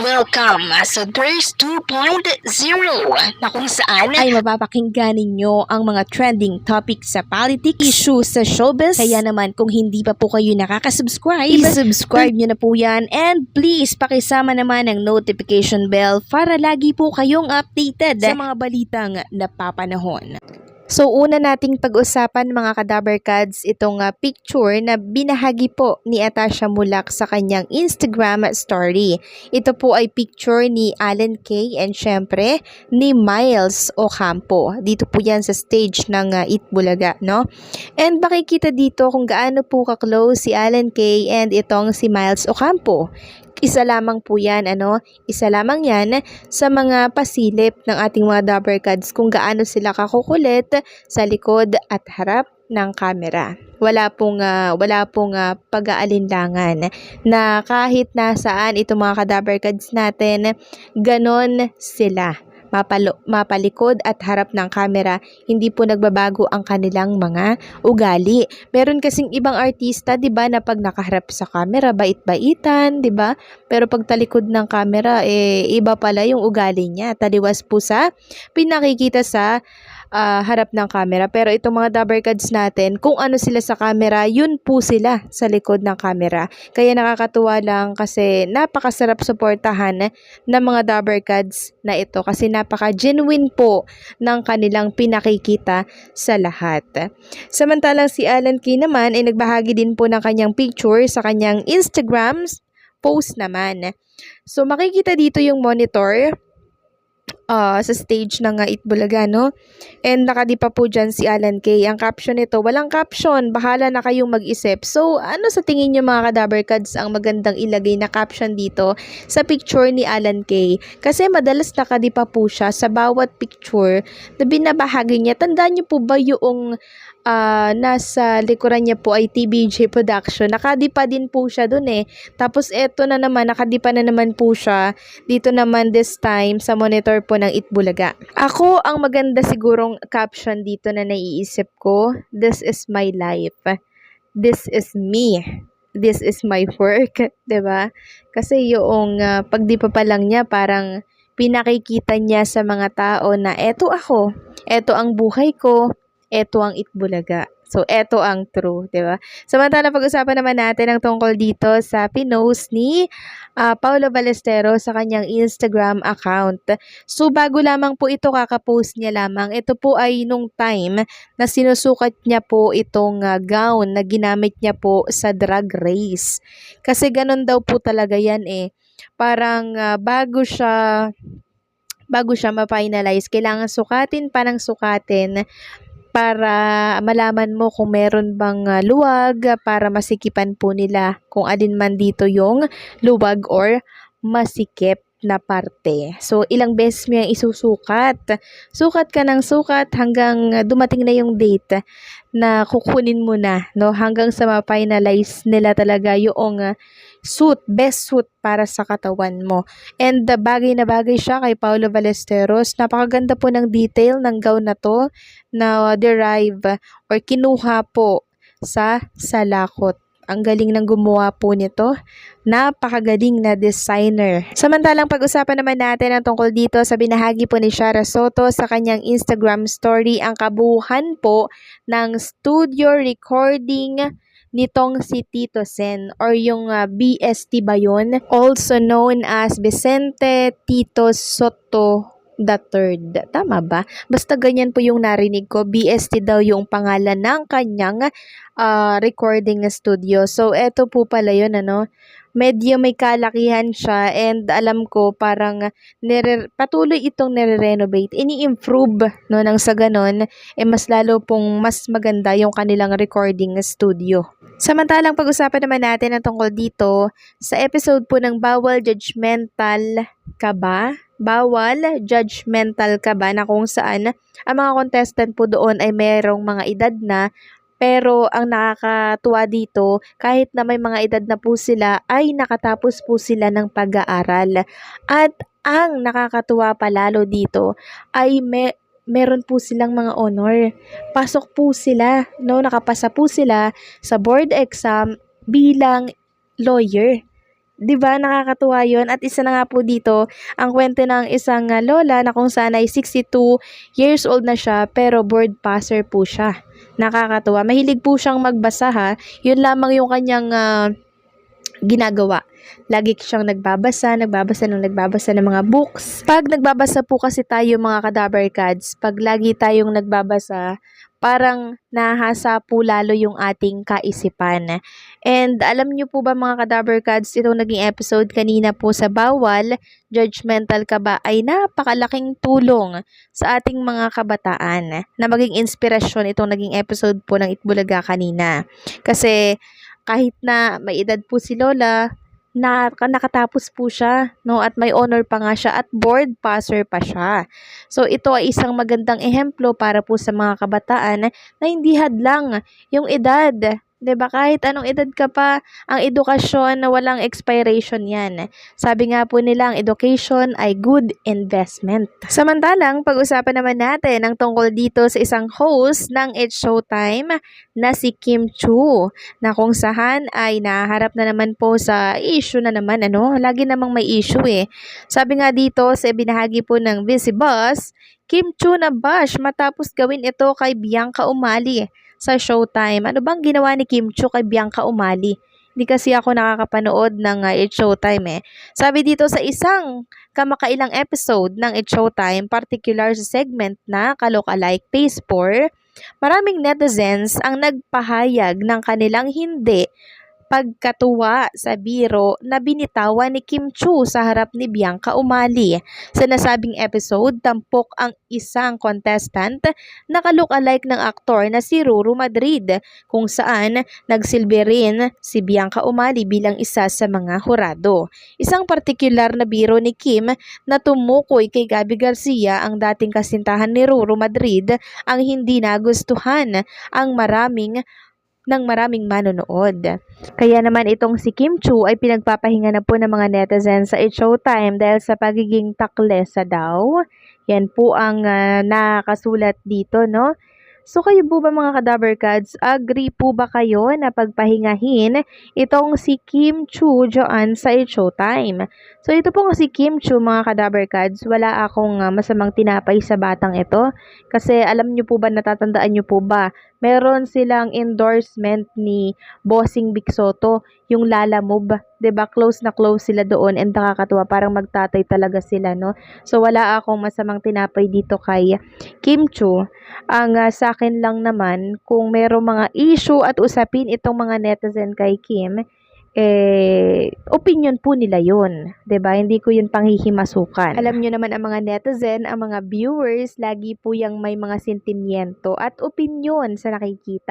Welcome sa Thirst 2.0 na kung saan ay mapapakinggan ninyo ang mga trending topics sa politics, issues sa showbiz. Kaya naman kung hindi pa po kayo nakaka-subscribe, i-subscribe nyo na po yan. And please, pakisama naman ang notification bell para lagi po kayong updated sa mga balitang napapanahon. So una nating pag-usapan mga Kadabarkads itong picture na binahagi po ni Atasha Mulak sa kanyang Instagram story. Ito po ay picture ni Alan Kay and syempre ni Miles Ocampo. Dito po yan sa stage ng Itbulaga, no? And makikita dito kung gaano po ka-close si Alan Kay and itong si Miles Ocampo. Isa lamang po yan, isa lamang yan sa mga pasilip ng ating mga Dabarkads kung gaano sila kakukulit sa likod at harap ng kamera. Wala pong pag-aalinlangan na kahit nasaan itong mga Kadabarkads natin, ganon sila. Mapalikod at harap ng kamera, hindi po nagbabago ang kanilang mga ugali. Meron kasing ibang artista, 'di ba, na pag nakaharap sa camera, bait-baitan, 'di ba? Pero pag talikod ng camera, iba pala yung ugali niya. Taliwas po sa pinakikita sa harap ng camera. Pero itong mga Dabarkads natin, kung ano sila sa camera, yun po sila sa likod ng camera. Kaya nakakatuwa lang kasi napakasarap suportahan ng mga Dabarkads na ito kasi napaka-genuine po ng kanilang pinakikita sa lahat. Samantalang si Alan Kay naman ay nagbahagi din po ng kanyang picture sa kanyang Instagram post naman. So makikita dito yung monitor sa stage ng Itbulaga, no? And nakadipa po dyan si Alan Kay. Ang caption nito, walang caption, bahala na kayong mag-isip. So, ano sa tingin nyo mga Kadabarkads ang magandang ilagay na caption dito sa picture ni Alan Kay? Kasi madalas nakadipa po siya sa bawat picture na binabahagi niya. Tandaan nyo po ba yung nasa likuran niya po ay TBJ Production. Nakadipa din po siya dun Tapos eto na naman, nakadipa na naman po siya dito naman this time sa monitor po ng Itbulaga. Ako, ang maganda sigurong caption dito na naiisip ko, this is my life. This is me. This is my work. 'Di ba? Kasi yung pagdipa pa lang niya, parang pinakikita niya sa mga tao na eto ako, eto ang buhay ko, eto ang Itbulaga. So, eto ang true, di ba? Samantala, pag-usapan naman natin ang tungkol dito sa pinost ni Paolo Ballesteros sa kanyang Instagram account. So, bago lamang po ito, kakapost niya lamang. Ito po ay nung time na sinusukat niya po itong gown na ginamit niya po sa drag race. Kasi ganun daw po talaga yan Parang bago siya ma-finalize, kailangan sukatin pa ng sukatin para malaman mo kung meron bang luwag para masikipan po nila kung alin man dito yung luwag or masikip na parte. So, ilang beses mo yung isusukat. Sukat ka ng sukat hanggang dumating na yung date na kukunin mo na, no? Hanggang sa ma-finalize nila talaga yung suit, best suit para sa katawan mo. And bagay na bagay siya kay Paolo Ballesteros. Napakaganda po ng detail ng gown na to na derive or kinuha po sa salakot. Ang galing ng gumawa po nito. Napakagaling na designer. Samantalang pag-usapan naman natin ang tungkol dito sa binahagi po ni Shara Soto sa kanyang Instagram story ang kabuuan po ng studio recording nitong si Tito Sen or yung BST ba yun? Also known as Vicente Tito Soto the Third. Tama ba? Basta ganyan po yung narinig ko. BST daw yung pangalan ng kanyang recording studio. So, eto po pala yun, medyo may kalakihan siya and alam ko parang patuloy itong nire-renovate. Ini-improve, no, nang sa ganon, mas lalo pong mas maganda yung kanilang recording studio. Samantalang pag-usapan naman natin ang tungkol dito sa episode po ng Bawal Judgmental Ka Ba? Bawal Judgmental Ka Ba, na kung saan ang mga contestant po doon ay merong mga edad na, pero ang nakakatuwa dito, kahit na may mga edad na po sila, ay nakatapos po sila ng pag-aaral. At ang nakakatuwa palalo dito ay meron po silang mga honor. Pasok po sila, nakapasa po sila sa board exam bilang lawyer. 'Di ba nakakatuwa 'yun? At isa na nga po dito, ang kwento ng isang lola na kung saan ay 62 years old na siya pero board passer po siya. Nakakatuwa. Mahilig po siyang magbasa ha. 'Yun lamang yung kanyang ginagawa. Lagi siyang nagbabasa ng mga books. Pag nagbabasa po kasi tayo mga Kadaver Cats, pag lagi tayong nagbabasa, parang nahasa po lalo yung ating kaisipan. And alam niyo po ba mga Kadaver Cats, itong naging episode kanina po sa Bawal, Judgmental Ka Ba ay napakalaking tulong sa ating mga kabataan na maging inspirasyon itong naging episode po ng Itbulaga kanina. Kasi kahit na may edad po si Lola, nakatapos po siya, no? At may honor pa nga siya at board passer pa siya. So ito ay isang magandang ehemplo para po sa mga kabataan na hindi hadlang yung edad. 'Di ba? Kahit anong edad ka pa, ang edukasyon na walang expiration 'yan. Sabi nga po nila, ang education ay good investment. Samantalang, pag-usapan naman natin ang tungkol dito sa isang host ng It's Showtime na si Kim Chu, na kung saan ay naharap na naman po sa issue na naman, ano? Lagi namang may issue eh. Sabi nga dito sa binahagi po ng Busy Boss, Kim Chu na bash matapos gawin ito kay Bianca Umali sa Showtime. Ano bang ginawa ni Kim Chu kay Bianca Umali? Hindi kasi ako nakakapanood ng It's Showtime eh. Sabi dito sa isang kamakailang episode ng It's Showtime, particular sa segment na Kalokalike Phase 4, maraming netizens ang nagpahayag ng kanilang hindi pagkatuwa sa biro na binitawan ni Kim Chu sa harap ni Bianca Umali. Sa nasabing episode, tampok ang isang contestant na ka-look-alike ng aktor na si Ruru Madrid, kung saan nagsilbi rin si Bianca Umali bilang isa sa mga hurado. Isang partikular na biro ni Kim na tumukoy kay Gabby Garcia, ang dating kasintahan ni Ruru Madrid, ang hindi nagustuhan ng maraming manonood. Kaya naman itong si Kim Chu ay pinagpapahinga na po ng mga netizens sa It's Showtime dahil sa pagiging taklesa daw. Yan po ang nakasulat dito, no? So kayo po ba mga Kadaver Cats, agree po ba kayo na pagpahingahin itong si Kim Chu dyan sa It's Showtime? So ito po si Kim Chu mga Kadaver Cats, wala akong masamang tinapay sa batang ito. Kasi alam nyo po ba, natatandaan nyo po ba, meron silang endorsement ni Bossing Vic Soto, yung Lala Move. 'Di ba? Close na close sila doon and nakakatuwa, parang magtatay talaga sila, no? So wala akong masamang tinapay dito kay Kim Chu. Ang sa akin lang naman, kung merong mga issue at usapin itong mga netizen kay Kim, opinion po nila yun. 'Di ba? Hindi ko yun panghihimasukan. Alam nyo naman ang mga netizen, ang mga viewers, lagi po yung may mga sentimiento at opinion sa nakikita.